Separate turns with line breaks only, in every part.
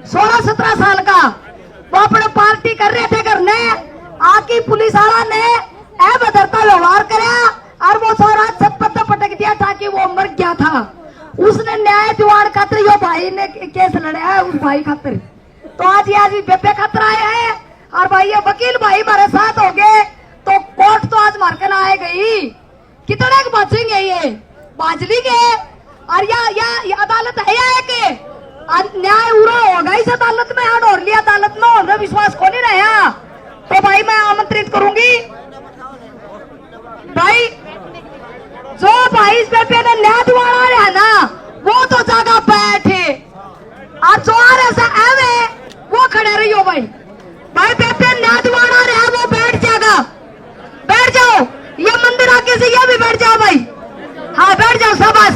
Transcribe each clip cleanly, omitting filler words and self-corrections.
16-17 साल का वो अपने पार्टी कर रहे थे घर ने आकी पुलिस वाला ने अभद्रता व्यवहार कराया और वो सारा छप्पत पटक दिया ताकि वो मर गया था। उसने न्याय दिवान खातर यो भाई ने केस लड़ा है उस भाई खातर। तो आज ये बेबे खातर आए हैं और भाई ये वकील भाई हमारे साथ हो गए तो कोर्ट तो आज मारकर आए गई। कितने बचेंगे ये बाजली के और या अदालत है या कि न्याय पूरा होगा इस अदालत में और ली अदालत में और विश्वास को नहीं रहा। तो भाई मैं आमंत्रित करूंगी भाई जो भाई इस पे ने न्याय दिवाना रहा ना वो तो जगह बैठे और जो ऐसा है वो खड़े रही हो भाई। भाई पे न्याय दिवाना रहा वो बैठ जाएगा, बैठ जाओ। ये मंदिर आगे से ये भी बैठ जाओ भाई, हाँ बैठ जाओ शाबाश।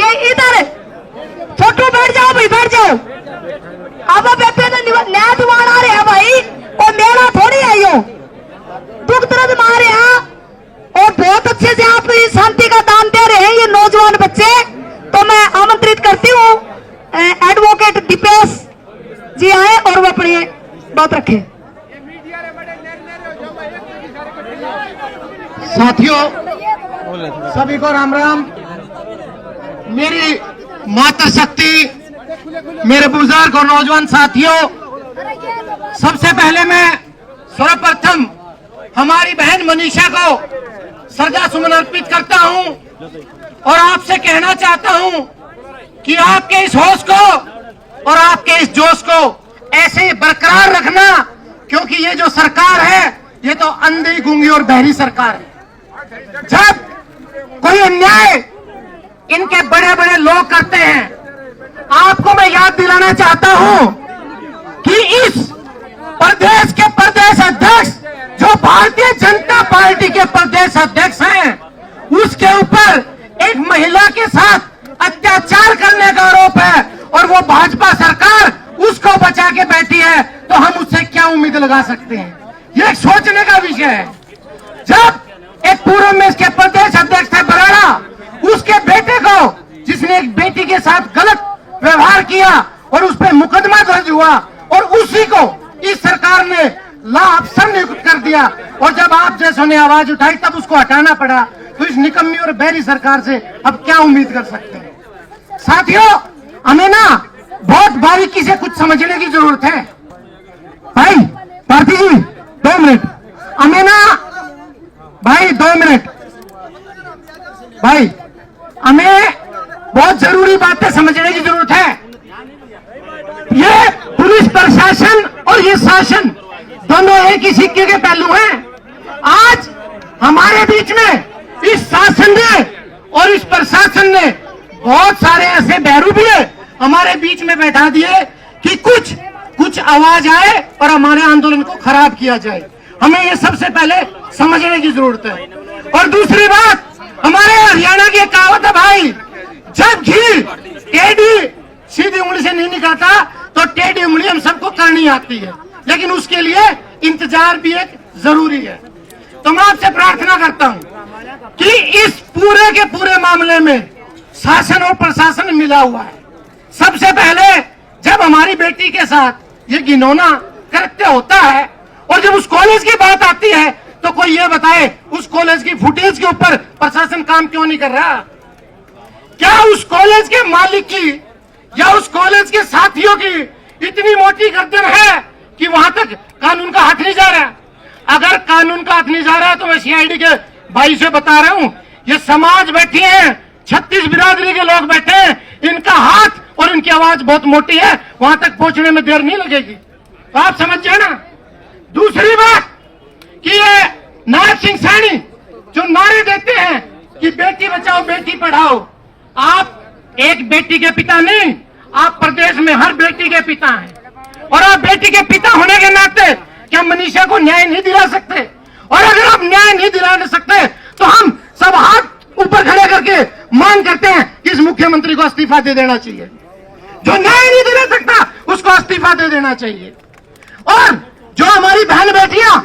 ये इधर छोटू बैठ जाओ भाई, बैठ जाओ। अब बेटे ने न्याय दिवाना रहा भाई और मेरा थोड़ी है यो दुख दर्द मारे हैं और बहुत अच्छे से आप शांति का दान दे रहे हैं ये नौजवान बच्चे। तो मैं आमंत्रित करती हूँ एडवोकेट दीपेश जी आए और वो अपनी बात रखें।
साथियों सभी को राम राम। मेरी मातृशक्ति, मेरे बुजुर्ग और नौजवान साथियों, सबसे पहले मैं सर्वप्रथम हमारी बहन मनीषा को श्रद्धा सुमन अर्पित करता हूं और आपसे कहना चाहता हूं कि आपके इस होश को और आपके इस जोश को ऐसे बरकरार रखना, क्योंकि ये जो सरकार है ये तो अंधी गूंगी और बहरी सरकार है। जब कोई अन्याय इनके बड़े बड़े लोग करते हैं, आपको मैं याद दिलाना चाहता हूं कि इस प्रदेश के प्रदेश अध्यक्ष जो भारतीय जनता पार्टी के प्रदेश अध्यक्ष हैं, उसके ऊपर एक महिला के साथ अत्याचार करने का आरोप है और वो भाजपा सरकार उसको बचा के बैठी है। तो हम उससे क्या उम्मीद लगा सकते हैं? ये एक सोचने का विषय है। जब एक पूर्व में इसके प्रदेश अध्यक्ष थे बराड़ा, उसके बेटे को जिसने एक बेटी के साथ गलत व्यवहार किया और उस पर मुकदमा दर्ज हुआ और उसी को इस सरकार ने ला अफसर नियुक्त कर दिया और जब आप जैसों ने आवाज उठाई तब उसको हटाना पड़ा। तो इस निकम्मी और बहरी सरकार से अब क्या उम्मीद कर सकते हैं? साथियों, हमें ना बहुत बारीकी से कुछ समझने की जरूरत है। भाई भारती जी 2 मिनट, हमें ना भाई 2 मिनट, भाई हमें बहुत जरूरी बातें समझने की जरूरत है। ये पुलिस प्रशासन और ये शासन दोनों एक ही सिक्के के पहलू हैं। आज हमारे बीच में इस शासन ने और इस प्रशासन ने बहुत सारे ऐसे बहरू भी हमारे बीच में बैठा दिए कि कुछ आवाज आए और हमारे आंदोलन को खराब किया जाए। हमें ये सबसे पहले समझने की जरूरत है। और दूसरी बात, हमारे हरियाणा की कहावत है भाई, जब घी टेढ़ी सीधी उंगली से नहीं निकलता तो टेढ़ी उंगली हम सबको करनी आती है, लेकिन उसके लिए इंतजार भी एक जरूरी है। तो मैं आपसे प्रार्थना करता हूं कि इस पूरे के पूरे मामले में शासन और प्रशासन मिला हुआ है। सबसे पहले जब हमारी बेटी के साथ ये घिनौना कृत्य होता है और जब उस कॉलेज की बात आती है तो कोई ये बताए उस कॉलेज की फुटेज के ऊपर प्रशासन काम क्यों नहीं कर रहा? क्या उस कॉलेज के मालिक की या उस कॉलेज के साथियों की इतनी मोटी गर्दन है कि वहां तक कानून का हाथ नहीं जा रहा? अगर कानून का हाथ नहीं जा रहा है तो मैं सीआईडी के भाई से बता रहा हूं, ये समाज बैठी है, 36 बिरादरी के लोग बैठे हैं, इनका हाथ और इनकी आवाज बहुत मोटी है, वहां तक पहुंचने में देर नहीं लगेगी। तो आप समझ जाए ना। दूसरी बात कि ये नायब सिंह सैनी जो नारे देते हैं कि बेटी बचाओ बेटी पढ़ाओ, आप एक बेटी के पिता नहीं, आप प्रदेश में हर बेटी के पिता हैं और आप बेटी के पिता होने के नाते क्या मनीषा को न्याय नहीं दिला सकते? और अगर आप न्याय नहीं दिला सकते तो हम सब हाथ ऊपर खड़े करके मांग करते हैं कि इस मुख्यमंत्री को इस्तीफा दे देना चाहिए। जो न्याय नहीं दिला सकता उसको इस्तीफा दे देना चाहिए। और जो हमारी बहन बेटियां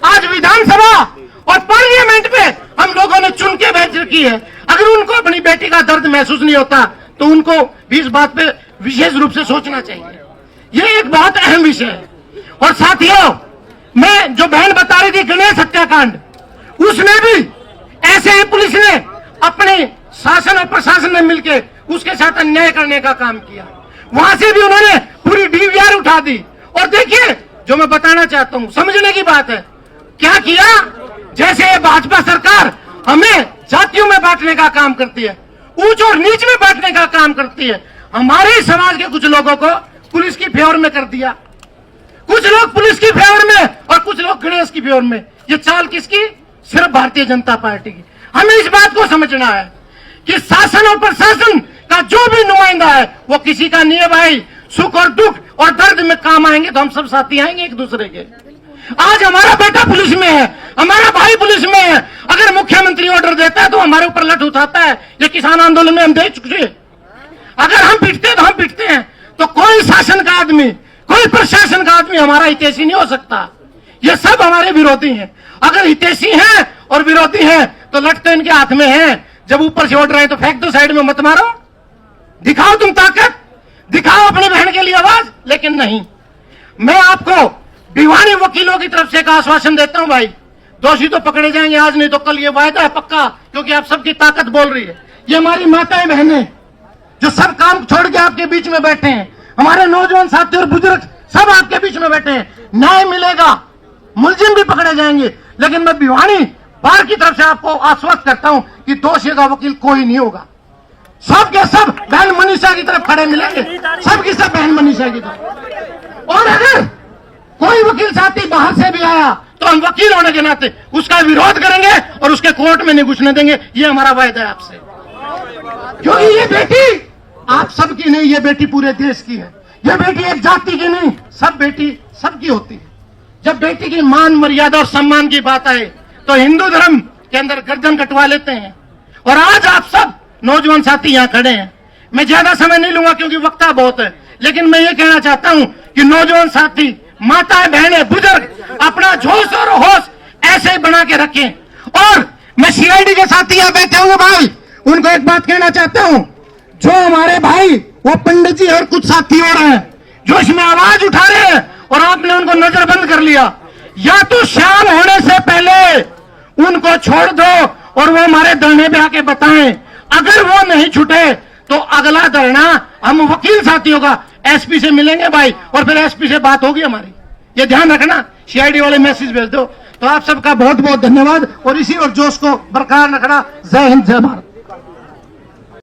आज विधानसभा और पार्लियामेंट में हम लोगों ने चुन के भेज रखी है, अगर उनको अपनी बेटी का दर्द महसूस नहीं होता तो उनको भी इस बात पे विशेष रूप से सोचना चाहिए। ये एक बहुत अहम विषय है। और साथियों, मैं जो बहन बता रही थी गणेश हत्याकांड, उसमें भी ऐसे ही पुलिस ने अपने शासन और प्रशासन ने मिलकर उसके साथ अन्याय करने का काम किया। वहां से भी उन्होंने पूरी डीवीआर उठा दी। और देखिए, जो मैं बताना चाहता हूं, समझने की बात है, क्या किया, जैसे ये भाजपा सरकार हमें जातियों में बांटने का काम करती है, ऊंच और नीच में बांटने का काम करती है, हमारे समाज के कुछ लोगों को पुलिस की फेवर में कर दिया। कुछ लोग पुलिस की फेवर में और कुछ लोग गणेश की फेवर में। ये चाल किसकी? सिर्फ भारतीय जनता पार्टी की। हमें इस बात को समझना है कि शासन और प्रशासन का जो भी नुमाइंदा है वो किसी का नहीं है भाई। सुख और दुख और दर्द में काम आएंगे तो हम सब साथी आएंगे एक दूसरे के। आज हमारा बेटा पुलिस में है, हमारा भाई पुलिस में है, अगर मुख्यमंत्री ऑर्डर देता है तो हमारे ऊपर लठ उठाता है। ये किसान आंदोलन में हम देख चुके। अगर हम पिटते हैं तो हम पिटते हैं। तो कोई शासन का आदमी, कोई प्रशासन का आदमी हमारा हितैषी नहीं हो सकता। ये सब हमारे विरोधी हैं। अगर हितैषी हैं और विरोधी हैं तो लठ तो इनके हाथ में है। जब ऊपर से ऑर्डर आए तो फेंक दो साइड में, मत मारो। दिखाओ तुम ताकत, दिखाओ अपनी बहन के लिए आवाज। लेकिन नहीं, मैं आपको दीवानी वकीलों की तरफ से एक आश्वासन देता हूं भाई, दोषी तो पकड़े जाएंगे आज नहीं तो कल, ये वायदा है पक्का, क्योंकि आप सबकी ताकत बोल रही है। ये हमारी माताएं बहनें जो सब काम छोड़ के आपके बीच में बैठे हैं, हमारे नौजवान साथी और बुजुर्ग सब आपके बीच में बैठे हैं। न्याय मिलेगा, मुलजिम भी पकड़े जाएंगे। लेकिन मैं भिवानी बार की तरफ से आपको आश्वस्त करता हूं कि दोषी का वकील कोई नहीं होगा। सब के सब बहन मनीषा की तरफ खड़े मिलेंगे, सब की सब बहन मनीषा की तरफ। और अगर कोई वकील साथी बाहर से भी आया तो हम वकील होने के नाते उसका विरोध करेंगे और उसके कोर्ट में नहीं घुसने देंगे। ये हमारा वायदा है आपसे, क्योंकि ये बेटी आप सबकी नहीं, ये बेटी पूरे देश की है। ये बेटी एक जाति की नहीं, सब बेटी सबकी होती है। जब बेटी की मान मर्यादा और सम्मान की बात आए तो हिंदू धर्म के अंदर गर्दन कटवा लेते हैं। और आज आप सब नौजवान साथी यहाँ खड़े हैं। मैं ज्यादा समय नहीं लूंगा क्योंकि वक्ता बहुत है, लेकिन मैं ये कहना चाहता हूं कि नौजवान साथी, माताएं बहनें बुजुर्ग अपना जोश और होश ऐसे ही बना के रखें। और मैं सीआईडी के साथी यहाँ बैठे होंगे भाई, उनको एक बात कहना चाहता हूं, जो हमारे भाई वो पंडित जी और कुछ साथी और हैं जो इसमें आवाज उठा रहे हैं और आपने उनको नजरबंद कर लिया, या तो शाम होने से पहले उनको छोड़ दो और वो हमारे धरने पे आके बताएं। अगर वो नहीं छूटे तो अगला धरना हम वकील साथियों का एसपी से मिलेंगे भाई, और फिर एसपी से बात होगी हमारी। ये ध्यान रखना, सीआईडी वाले मैसेज भेज दो। तो आप सबका बहुत बहुत धन्यवाद और इसी और जोश को बरकरार रखना। जय हिंद, जय भारत।